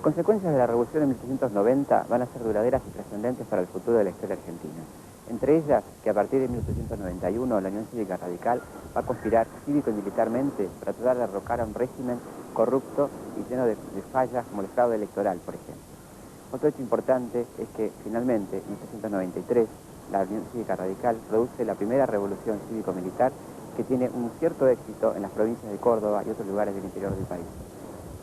consecuencias de la revolución de 1890 van a ser duraderas y trascendentes para el futuro de la historia argentina. Entre ellas, que a partir de 1891 la Unión Cívica Radical va a conspirar cívico y militarmente para tratar de derrocar a un régimen corrupto y lleno de fallas como el fraude electoral, por ejemplo. Otro hecho importante es que finalmente, en 1893, la Unión Cívica Radical produce la primera revolución cívico-militar que tiene un cierto éxito en las provincias de Córdoba y otros lugares del interior del país.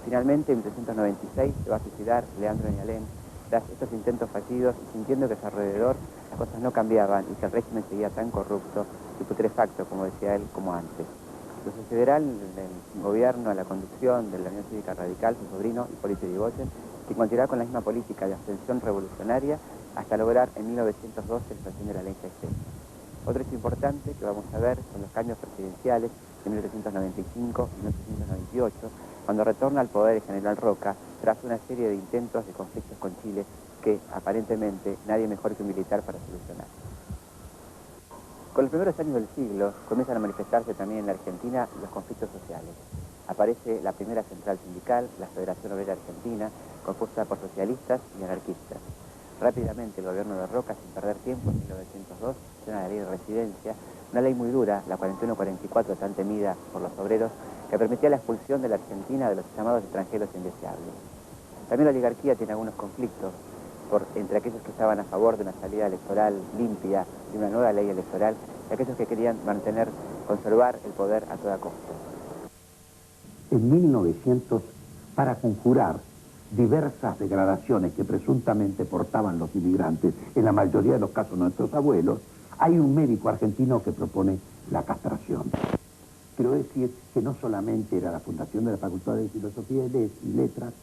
Finalmente, en 1896 se va a suicidar Leandro Nialem tras estos intentos fallidos y sintiendo que a su alrededor las cosas no cambiaban y que el régimen seguía tan corrupto y putrefacto, como decía él, como antes. Lo sucederá en el gobierno, a la conducción de la Unión Cívica Radical, su sobrino Hipólito Yrigoyen, que continuará con la misma política de abstención revolucionaria hasta lograr en 1912 la expansión de la ley Sexenio. Otro hecho importante que vamos a ver son los cambios presidenciales de 1895 y 1898, cuando retorna al poder el general Roca tras una serie de intentos de conflictos con Chile que aparentemente nadie mejor que un militar para solucionar. Con los primeros años del siglo comienzan a manifestarse también en la Argentina los conflictos sociales. Aparece la primera central sindical, la Federación Obrera Argentina, compuesta por socialistas y anarquistas. Rápidamente el gobierno de Roca, sin perder tiempo, en 1902, sanciona la ley de residencia, una ley muy dura, la 4144, tan temida por los obreros, que permitía la expulsión de la Argentina de los llamados extranjeros indeseables. También la oligarquía tiene algunos conflictos entre aquellos que estaban a favor de una salida electoral limpia, de una nueva ley electoral, y aquellos que querían conservar el poder a toda costa. En 1900, para conjurar diversas degradaciones que presuntamente portaban los inmigrantes, en la mayoría de los casos nuestros abuelos, hay un médico argentino que propone la castración. Quiero decir que no solamente era la fundación de la Facultad de Filosofía y Letras,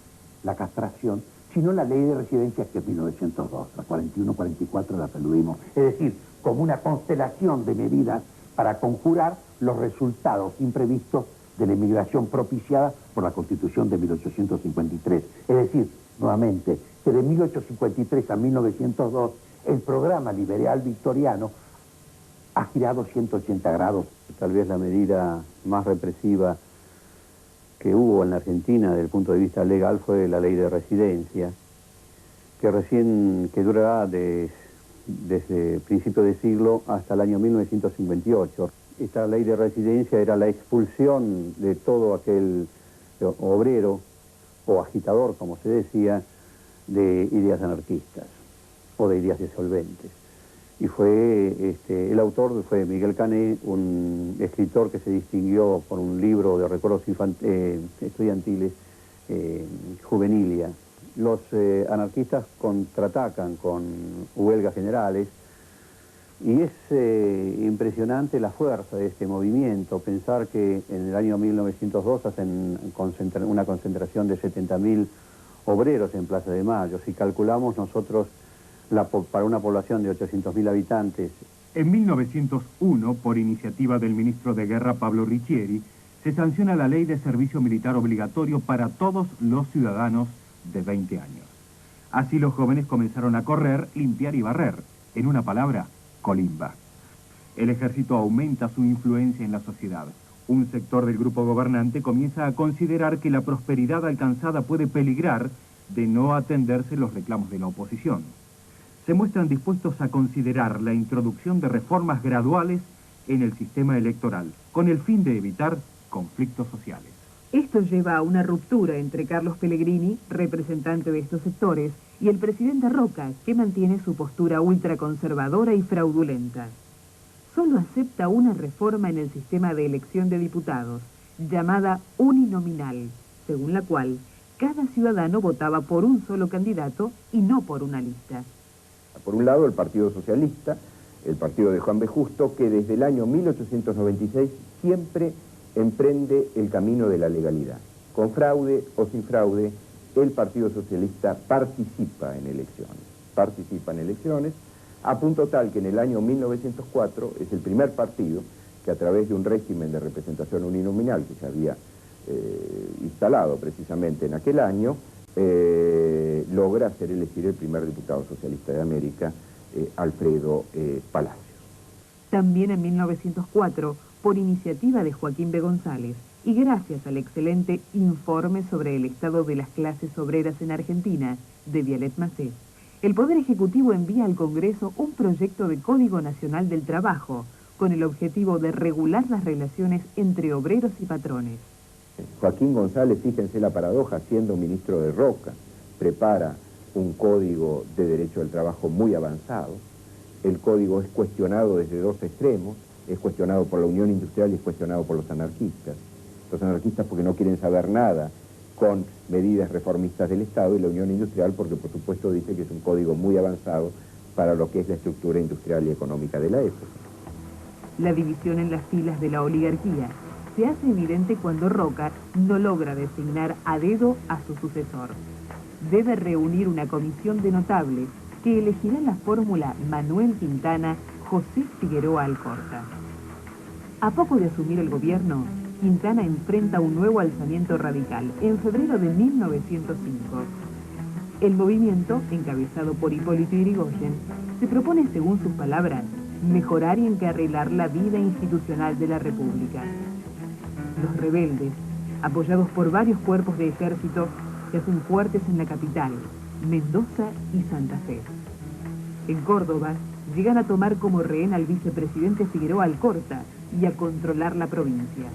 la castración, sino la ley de residencia que es 1902, la 41-44 la aludimos. Es decir, como una constelación de medidas para conjurar los resultados imprevistos de la inmigración propiciada por la Constitución de 1853. Es decir, nuevamente, que de 1853 a 1902 el programa liberal victoriano ha girado 180 grados. Tal vez la medida más represiva que hubo en la Argentina desde el punto de vista legal fue la ley de residencia, que durará desde principios de siglo hasta el año 1958. Esta ley de residencia era la expulsión de todo aquel obrero o agitador, como se decía, de ideas anarquistas o de ideas disolventes. Y el autor fue Miguel Cané, un escritor que se distinguió por un libro de recuerdos estudiantiles, Juvenilia. Los anarquistas contraatacan con huelgas generales y es impresionante la fuerza de este movimiento. Pensar que en el año 1902 hacen una concentración de 70.000 obreros en Plaza de Mayo. Si calculamos nosotros para una población de 800.000 habitantes. En 1901, por iniciativa del ministro de Guerra Pablo Riccieri, se sanciona la ley de servicio militar obligatorio para todos los ciudadanos de 20 años. Así los jóvenes comenzaron a correr, limpiar y barrer, en una palabra, colimba. El ejército aumenta su influencia en la sociedad. Un sector del grupo gobernante comienza a considerar que la prosperidad alcanzada puede peligrar de no atenderse los reclamos de la oposición. Se muestran dispuestos a considerar la introducción de reformas graduales en el sistema electoral, con el fin de evitar conflictos sociales. Esto lleva a una ruptura entre Carlos Pellegrini, representante de estos sectores, y el presidente Roca, que mantiene su postura ultraconservadora y fraudulenta. Solo acepta una reforma en el sistema de elección de diputados, llamada uninominal, según la cual cada ciudadano votaba por un solo candidato y no por una lista. Por un lado, el Partido Socialista, el partido de Juan B. Justo, que desde el año 1896 siempre emprende el camino de la legalidad. Con fraude o sin fraude, el Partido Socialista participa en elecciones, a punto tal que en el año 1904 es el primer partido que a través de un régimen de representación uninominal que se había instalado precisamente en aquel año, logra hacer elegir el primer diputado socialista de América, Alfredo Palacios. También en 1904, por iniciativa de Joaquín B. González, y gracias al excelente Informe sobre el estado de las clases obreras en Argentina, de Vialet Macé, el Poder Ejecutivo envía al Congreso un proyecto de Código Nacional del Trabajo, con el objetivo de regular las relaciones entre obreros y patrones. Joaquín González, fíjense la paradoja, siendo ministro de Roca, prepara un código de derecho del trabajo muy avanzado. El código es cuestionado desde dos extremos, es cuestionado por la Unión Industrial y es cuestionado por los anarquistas. Los anarquistas porque no quieren saber nada con medidas reformistas del Estado, y la Unión Industrial porque por supuesto dice que es un código muy avanzado para lo que es la estructura industrial y económica de la época. La división en las filas de la oligarquía se hace evidente cuando Roca no logra designar a dedo a su sucesor. Debe reunir una comisión de notables que elegirá la fórmula Manuel Quintana-José Figueroa Alcorta. A poco de asumir el gobierno, Quintana enfrenta un nuevo alzamiento radical en febrero de 1905. El movimiento, encabezado por Hipólito Yrigoyen, se propone, según sus palabras, mejorar y encarrilar la vida institucional de la República. Los rebeldes, apoyados por varios cuerpos de ejército, se hacen fuertes en la capital, Mendoza y Santa Fe. En Córdoba, llegan a tomar como rehén al vicepresidente Figueroa Alcorta y a controlar la provincia.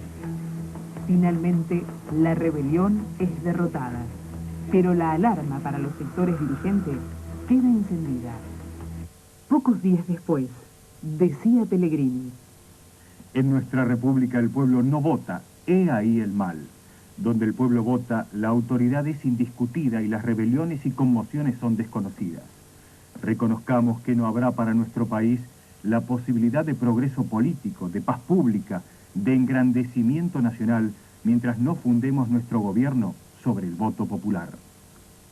Finalmente, la rebelión es derrotada, pero la alarma para los sectores dirigentes queda encendida. Pocos días después, decía Pellegrini: en nuestra república el pueblo no vota, he ahí el mal. Donde el pueblo vota, la autoridad es indiscutida y las rebeliones y conmociones son desconocidas. Reconozcamos que no habrá para nuestro país la posibilidad de progreso político, de paz pública, de engrandecimiento nacional, mientras no fundemos nuestro gobierno sobre el voto popular.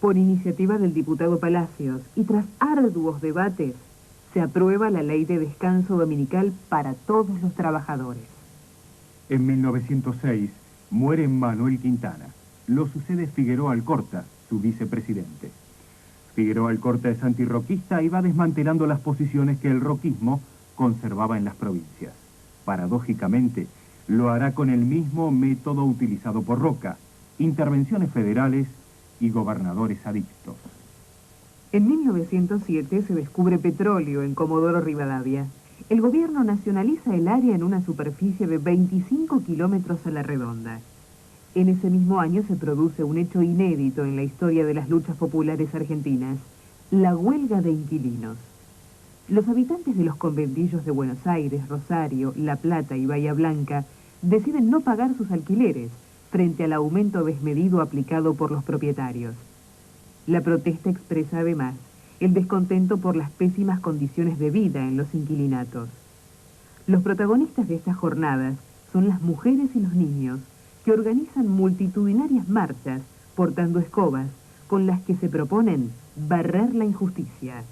Por iniciativa del diputado Palacios y tras arduos debates, se aprueba la ley de descanso dominical para todos los trabajadores. En 1906 muere Manuel Quintana. Lo sucede Figueroa Alcorta, su vicepresidente. Figueroa Alcorta es antirroquista y va desmantelando las posiciones que el roquismo conservaba en las provincias. Paradójicamente, lo hará con el mismo método utilizado por Roca: intervenciones federales y gobernadores adictos. En 1907 se descubre petróleo en Comodoro Rivadavia. El gobierno nacionaliza el área en una superficie de 25 kilómetros a la redonda. En ese mismo año se produce un hecho inédito en la historia de las luchas populares argentinas: la huelga de inquilinos. Los habitantes de los conventillos de Buenos Aires, Rosario, La Plata y Bahía Blanca deciden no pagar sus alquileres frente al aumento desmedido aplicado por los propietarios. La protesta expresa además el descontento por las pésimas condiciones de vida en los inquilinatos. Los protagonistas de estas jornadas son las mujeres y los niños, que organizan multitudinarias marchas portando escobas con las que se proponen barrer la injusticia.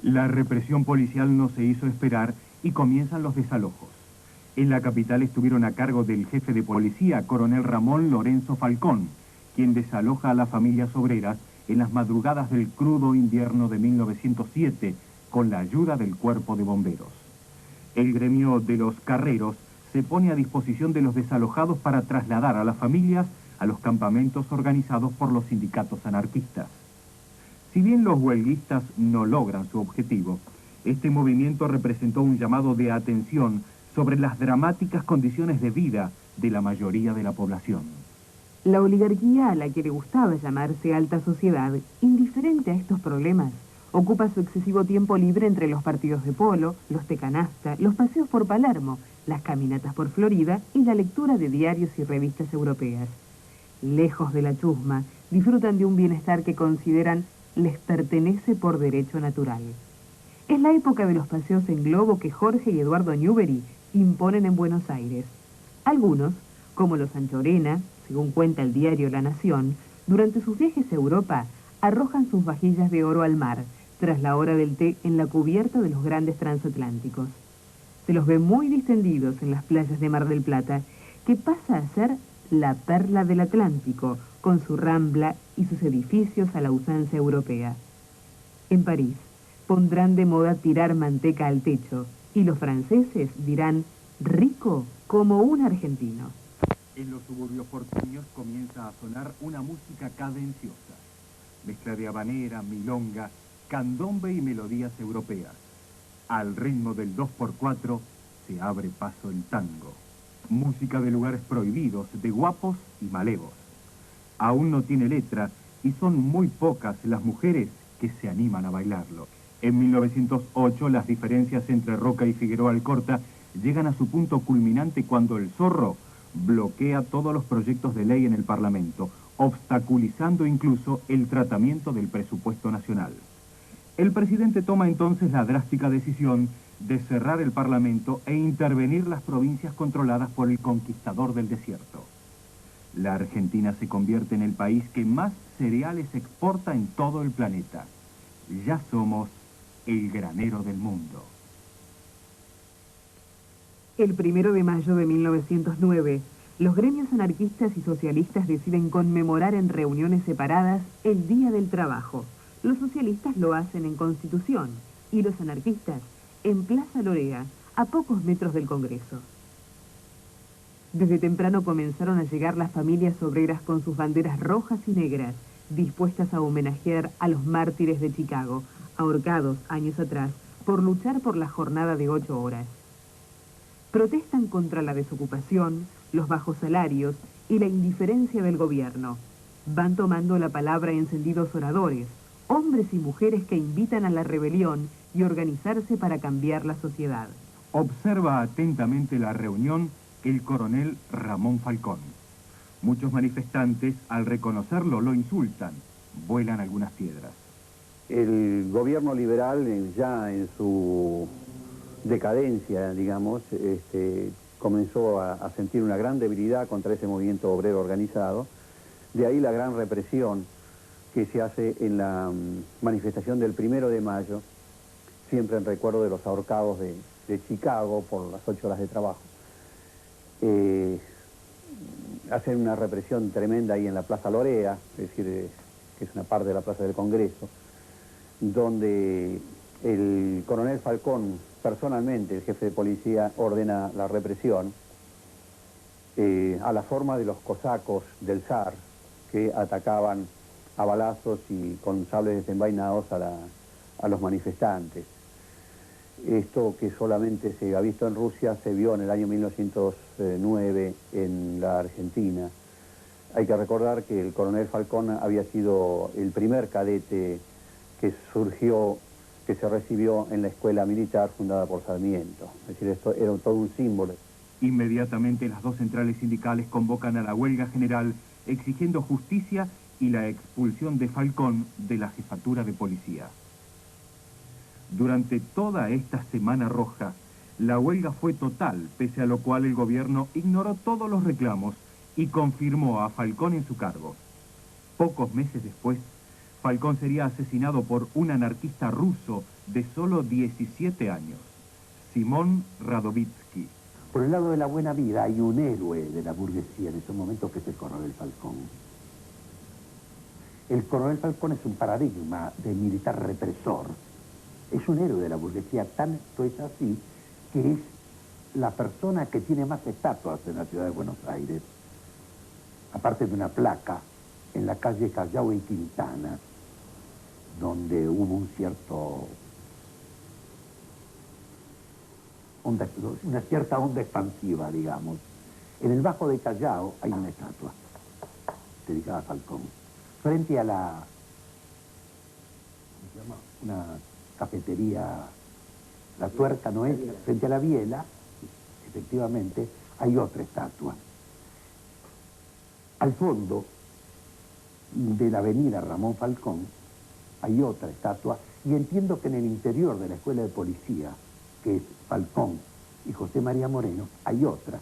La represión policial no se hizo esperar y comienzan los desalojos. En la capital estuvieron a cargo del jefe de policía, coronel Ramón Lorenzo Falcón, quien desaloja a las familias obreras en las madrugadas del crudo invierno de 1907, con la ayuda del cuerpo de bomberos. El gremio de los carreros se pone a disposición de los desalojados para trasladar a las familias a los campamentos organizados por los sindicatos anarquistas. Si bien los huelguistas no logran su objetivo, este movimiento representó un llamado de atención sobre las dramáticas condiciones de vida de la mayoría de la población. La oligarquía, a la que le gustaba llamarse alta sociedad, indiferente a estos problemas, ocupa su excesivo tiempo libre entre los partidos de polo, los té canasta, los paseos por Palermo, las caminatas por Florida y la lectura de diarios y revistas europeas. Lejos de la chusma, disfrutan de un bienestar que consideran les pertenece por derecho natural. Es la época de los paseos en globo que Jorge y Eduardo Newbery imponen en Buenos Aires. Algunos, como los Anchorena, según cuenta el diario La Nación, durante sus viajes a Europa, arrojan sus vajillas de oro al mar, tras la hora del té en la cubierta de los grandes transatlánticos. Se los ve muy distendidos en las playas de Mar del Plata, que pasa a ser la perla del Atlántico, con su rambla y sus edificios a la usanza europea. En París, pondrán de moda tirar manteca al techo, y los franceses dirán rico como un argentino. En los suburbios porteños comienza a sonar una música cadenciosa, mezcla de habanera, milonga, candombe y melodías europeas. Al ritmo del 2x4 se abre paso el tango, música de lugares prohibidos, de guapos y malevos. Aún no tiene letra y son muy pocas las mujeres que se animan a bailarlo. En 1908 las diferencias entre Roca y Figueroa Alcorta llegan a su punto culminante cuando el Zorro bloquea todos los proyectos de ley en el Parlamento, obstaculizando incluso el tratamiento del presupuesto nacional. El presidente toma entonces la drástica decisión de cerrar el Parlamento e intervenir las provincias controladas por el conquistador del desierto. La Argentina se convierte en el país que más cereales exporta en todo el planeta. Ya somos el granero del mundo. El 1 de mayo de 1909, los gremios anarquistas y socialistas deciden conmemorar en reuniones separadas el Día del Trabajo. Los socialistas lo hacen en Constitución y los anarquistas en Plaza Lorea, a pocos metros del Congreso. Desde temprano comenzaron a llegar las familias obreras con sus banderas rojas y negras, dispuestas a homenajear a los mártires de Chicago, ahorcados años atrás por luchar por la jornada de 8 horas. Protestan contra la desocupación, los bajos salarios y la indiferencia del gobierno. Van tomando la palabra encendidos oradores, hombres y mujeres que invitan a la rebelión y organizarse para cambiar la sociedad. Observa atentamente la reunión el coronel Ramón Falcón. Muchos manifestantes, al reconocerlo, lo insultan. Vuelan algunas piedras. El gobierno liberal, ya en su decadencia, digamos, comenzó a sentir una gran debilidad contra ese movimiento obrero organizado. De ahí la gran represión que se hace en la manifestación del 1 de mayo, siempre en recuerdo de los ahorcados de Chicago por las 8 horas de trabajo. Hacen una represión tremenda ahí en la Plaza Lorea, es decir, que es una parte de la Plaza del Congreso, donde el coronel Falcón, personalmente, el jefe de policía, ordena la represión a la forma de los cosacos del zar, que atacaban a balazos y con sables desenvainados a los manifestantes. Esto, que solamente se ha visto en Rusia, se vio en el año 1909 en la Argentina. Hay que recordar que el coronel Falcón había sido el primer cadete que surgió, que se recibió en la escuela militar fundada por Sarmiento. Es decir, esto era todo un símbolo. Inmediatamente las dos centrales sindicales convocan a la huelga general exigiendo justicia y la expulsión de Falcón de la jefatura de policía. Durante toda esta Semana Roja, la huelga fue total, pese a lo cual el gobierno ignoró todos los reclamos y confirmó a Falcón en su cargo. Pocos meses después, Falcón sería asesinado por un anarquista ruso de solo 17 años, Simón Radovitsky. Por el lado de la buena vida hay un héroe de la burguesía en esos momentos, que es el coronel Falcón. El coronel Falcón es un paradigma de militar represor. Es un héroe de la burguesía, tanto es así que es la persona que tiene más estatuas en la ciudad de Buenos Aires, aparte de una placa en la calle Callao y Quintana, donde hubo una cierta onda expansiva, digamos. En el Bajo de Callao hay una estatua dedicada a Falcón. Frente a la, ¿cómo se llama? Una cafetería, La Tuerca, ¿no es? Frente a la Biela, efectivamente, hay otra estatua. Al fondo de la avenida Ramón Falcón hay otra estatua, y entiendo que en el interior de la escuela de policía, que es Falcón y José María Moreno, hay otra.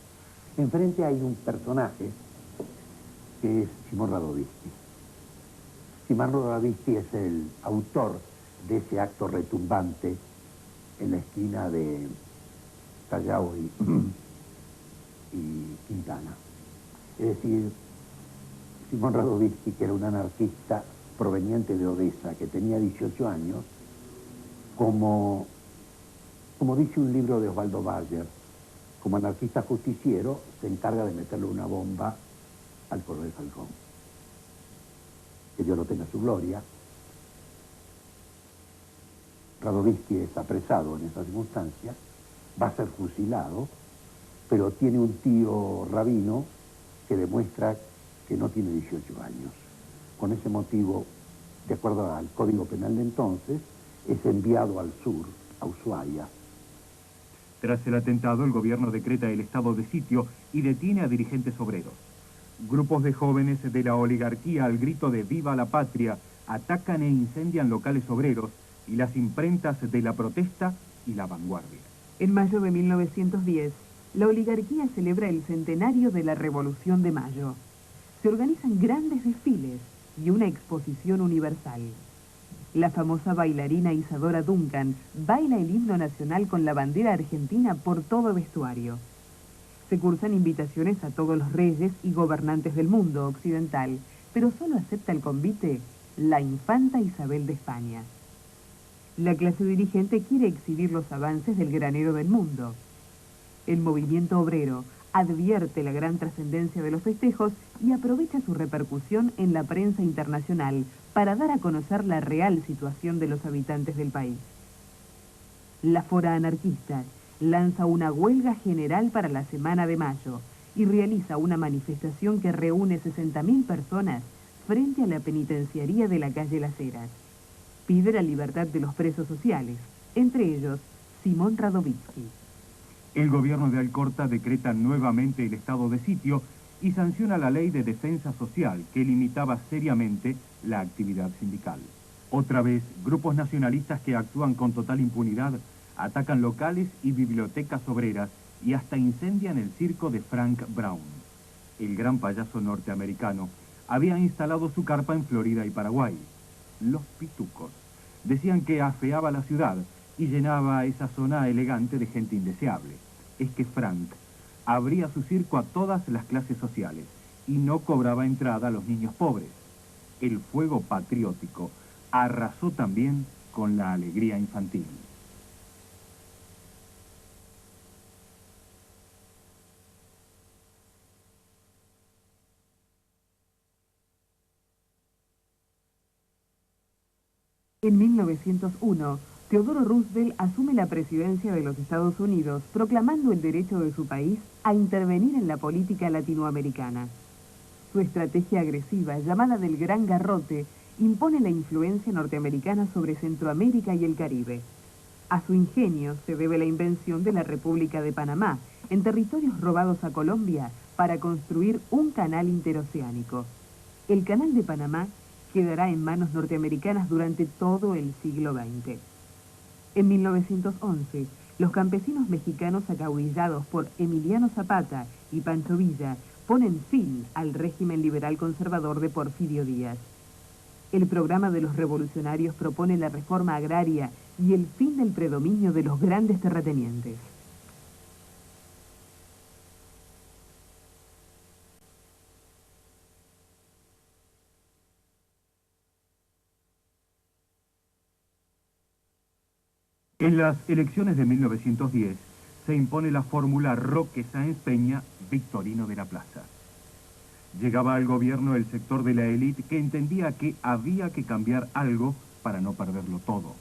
Enfrente hay un personaje que es Simón Radovitsky. Simón Radovitsky es el autor de ese acto retumbante en la esquina de Callao y Quintana. Es decir, Simón Radovitsky, que era un anarquista proveniente de Odessa, que tenía 18 años, como dice un libro de Osvaldo Bayer, como anarquista justiciero, se encarga de meterle una bomba al coronel Falcón. Que Dios lo tenga su gloria. Radovisky es apresado en esa circunstancia, va a ser fusilado, pero tiene un tío rabino que demuestra que no tiene 18 años. Con ese motivo, de acuerdo al Código Penal de entonces, es enviado al sur, a Ushuaia. Tras el atentado, el gobierno decreta el estado de sitio y detiene a dirigentes obreros. Grupos de jóvenes de la oligarquía, al grito de ¡Viva la Patria!, atacan e incendian locales obreros y las imprentas de La Protesta y La Vanguardia. En mayo de 1910, la oligarquía celebra el centenario de la Revolución de Mayo. Se organizan grandes desfiles y una exposición universal. La famosa bailarina Isadora Duncan baila el himno nacional con la bandera argentina por todo vestuario. Se cursan invitaciones a todos los reyes y gobernantes del mundo occidental, pero solo acepta el convite la infanta Isabel de España. La clase dirigente quiere exhibir los avances del granero del mundo. El movimiento obrero advierte la gran trascendencia de los festejos y aprovecha su repercusión en la prensa internacional para dar a conocer la real situación de los habitantes del país. La Fora Anarquista lanza una huelga general para la semana de mayo y realiza una manifestación que reúne 60.000 personas frente a la penitenciaría de la calle Las Heras. Pide la libertad de los presos sociales, entre ellos Simón Radovisky. El gobierno de Alcorta decreta nuevamente el estado de sitio y sanciona la ley de defensa social que limitaba seriamente la actividad sindical. Otra vez, grupos nacionalistas que actúan con total impunidad atacan locales y bibliotecas obreras y hasta incendian el circo de Frank Brown. El gran payaso norteamericano había instalado su carpa en Florida y Paraguay. Los pitucos decían que afeaba la ciudad y llenaba esa zona elegante de gente indeseable. Es que Frank abría su circo a todas las clases sociales y no cobraba entrada a los niños pobres. El fuego patriótico arrasó también con la alegría infantil. En 1901, Teodoro Roosevelt asume la presidencia de los Estados Unidos, proclamando el derecho de su país a intervenir en la política latinoamericana. Su estrategia agresiva, llamada del Gran Garrote, impone la influencia norteamericana sobre Centroamérica y el Caribe. A su ingenio se debe la invención de la República de Panamá, en territorios robados a Colombia, para construir un canal interoceánico. El Canal de Panamá quedará en manos norteamericanas durante todo el siglo XX. En 1911, los campesinos mexicanos acaudillados por Emiliano Zapata y Pancho Villa ponen fin al régimen liberal conservador de Porfirio Díaz. El programa de los revolucionarios propone la reforma agraria y el fin del predominio de los grandes terratenientes. En las elecciones de 1910 se impone la fórmula Roque Sáenz Peña, Victorino de la Plaza. Llegaba al gobierno el sector de la élite que entendía que había que cambiar algo para no perderlo todo.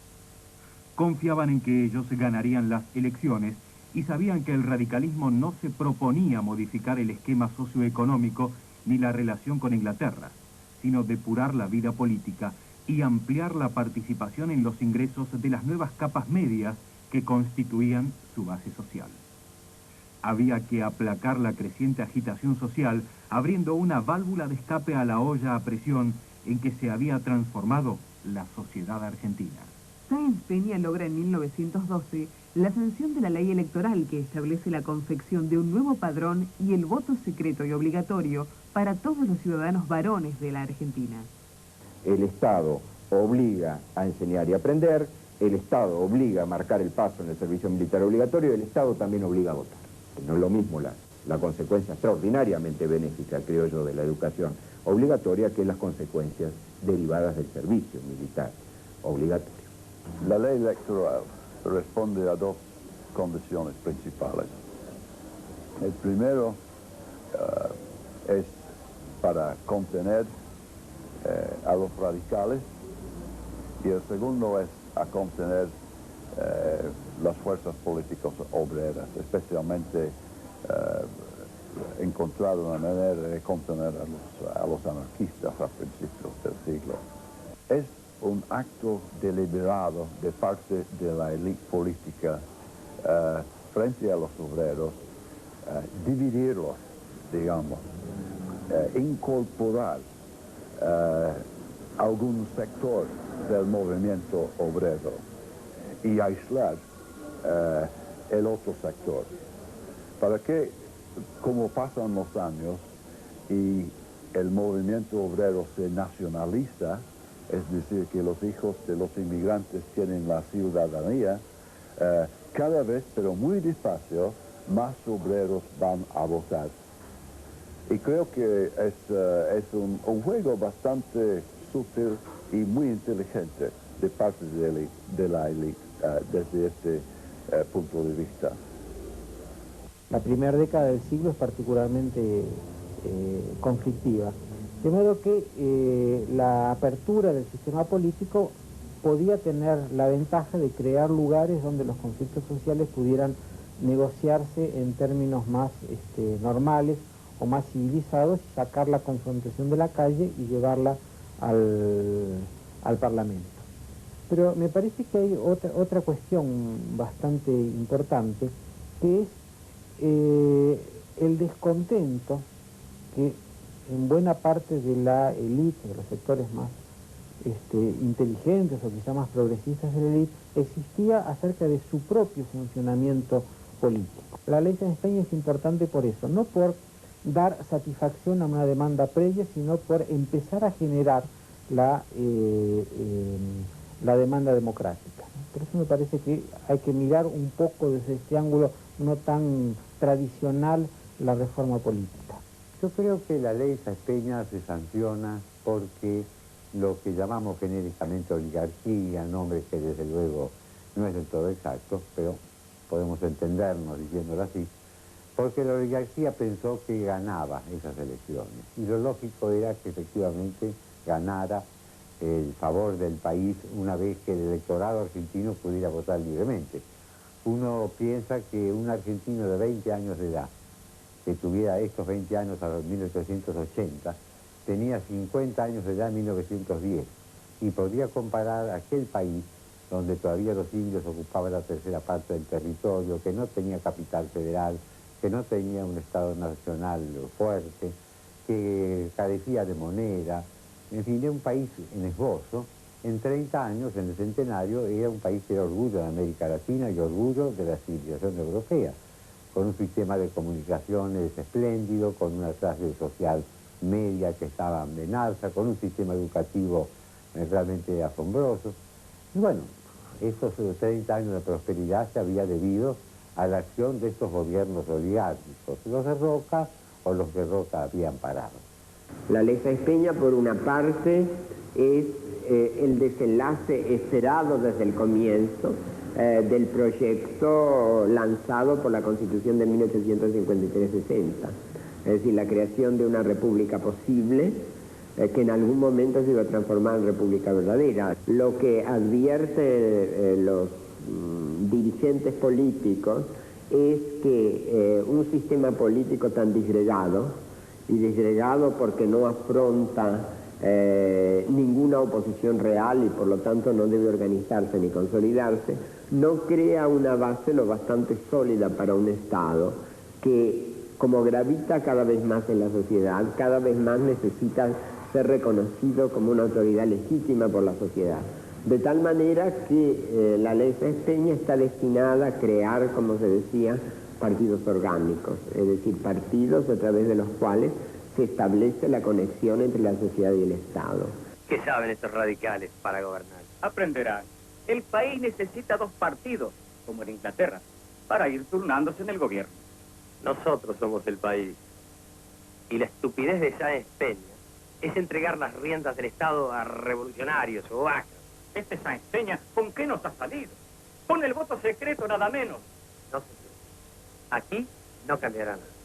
Confiaban en que ellos ganarían las elecciones y sabían que el radicalismo no se proponía modificar el esquema socioeconómico ni la relación con Inglaterra, sino depurar la vida política y ampliar la participación en los ingresos de las nuevas capas medias que constituían su base social. Había que aplacar la creciente agitación social, abriendo una válvula de escape a la olla a presión en que se había transformado la sociedad argentina. Sáenz Peña logra en 1912 la sanción de la ley electoral que establece la confección de un nuevo padrón y el voto secreto y obligatorio para todos los ciudadanos varones de la Argentina. El Estado obliga a enseñar y aprender, el Estado obliga a marcar el paso en el servicio militar obligatorio y el Estado también obliga a votar. No es lo mismo la consecuencia extraordinariamente benéfica, creo yo, de la educación obligatoria que las consecuencias derivadas del servicio militar obligatorio. La ley electoral responde a dos condiciones principales. El primero es para contener a los radicales y el segundo es a contener las fuerzas políticas obreras, especialmente encontrar una manera de contener a los anarquistas a principios del siglo. Es un acto deliberado de parte de la élite política frente a los obreros, dividirlos, digamos, incorporar algún sector del movimiento obrero y aislar el otro sector. Para que, como pasan los años y el movimiento obrero se nacionaliza, es decir, que los hijos de los inmigrantes tienen la ciudadanía, cada vez, pero muy despacio, más obreros van a votar. Y creo que es un juego bastante sutil y muy inteligente de parte de la élite desde este punto de vista. La primera década del siglo es particularmente conflictiva, de modo que la apertura del sistema político podía tener la ventaja de crear lugares donde los conflictos sociales pudieran negociarse en términos más normales o más civilizados y sacar la confrontación de la calle y llevarla al Parlamento. Pero me parece que hay otra cuestión bastante importante, que es el descontento que en buena parte de la élite, de los sectores más inteligentes o quizá más progresistas de la élite, existía acerca de su propio funcionamiento político. La ley San Espeña es importante por eso, no por dar satisfacción a una demanda previa, sino por empezar a generar la demanda democrática. Por eso me parece que hay que mirar un poco desde este ángulo no tan tradicional la reforma política. Yo creo que la ley Sáenz Peña se sanciona porque lo que llamamos genéricamente oligarquía, nombre que desde luego no es del todo exacto, pero podemos entendernos diciéndolo así, porque la oligarquía pensó que ganaba esas elecciones y lo lógico era que efectivamente ganara el favor del país una vez que el electorado argentino pudiera votar libremente. Uno piensa que un argentino de 20 años de edad, que tuviera estos 20 años a los 1880, tenía 50 años de edad en 1910 y podría comparar aquel país donde todavía los indios ocupaban la tercera parte del territorio, que no tenía capital federal, que no tenía un Estado nacional fuerte, que carecía de moneda, en fin, era un país en esbozo. En 30 años, en el centenario, era un país que era orgullo de América Latina y orgullo de la civilización europea, con un sistema de comunicaciones espléndido, con una clase social media que estaba en alza, con un sistema educativo realmente asombroso. Y bueno, esos 30 años de prosperidad se había debido a la acción de estos gobiernos oligárquicos, los de Roca o los que Roca habían parado. La ley Sáenz Peña, por una parte, es el desenlace esperado desde el comienzo del proyecto lanzado por la Constitución de 1853-60, es decir, la creación de una república posible que en algún momento se iba a transformar en república verdadera. Lo que advierten los dirigentes políticos es que un sistema político tan disgregado, y disgregado porque no afronta ninguna oposición real y por lo tanto no debe organizarse ni consolidarse, no crea una base lo bastante sólida para un Estado que, como gravita cada vez más en la sociedad, cada vez más necesita ser reconocido como una autoridad legítima por la sociedad. De tal manera que la ley Sáenz Peña está destinada a crear, como se decía, partidos orgánicos, es decir, partidos a través de los cuales se establece la conexión entre la sociedad y el Estado. ¿Qué saben estos radicales para gobernar? Aprenderán. El país necesita dos partidos, como en Inglaterra, para ir turnándose en el gobierno. Nosotros somos el país. Y la estupidez de Sáenz Peña es entregar las riendas del Estado a revolucionarios o vacas. Este Sáenz Peña, ¿con qué nos ha salido? Con el voto secreto, nada menos. No sé. Aquí no cambiará nada.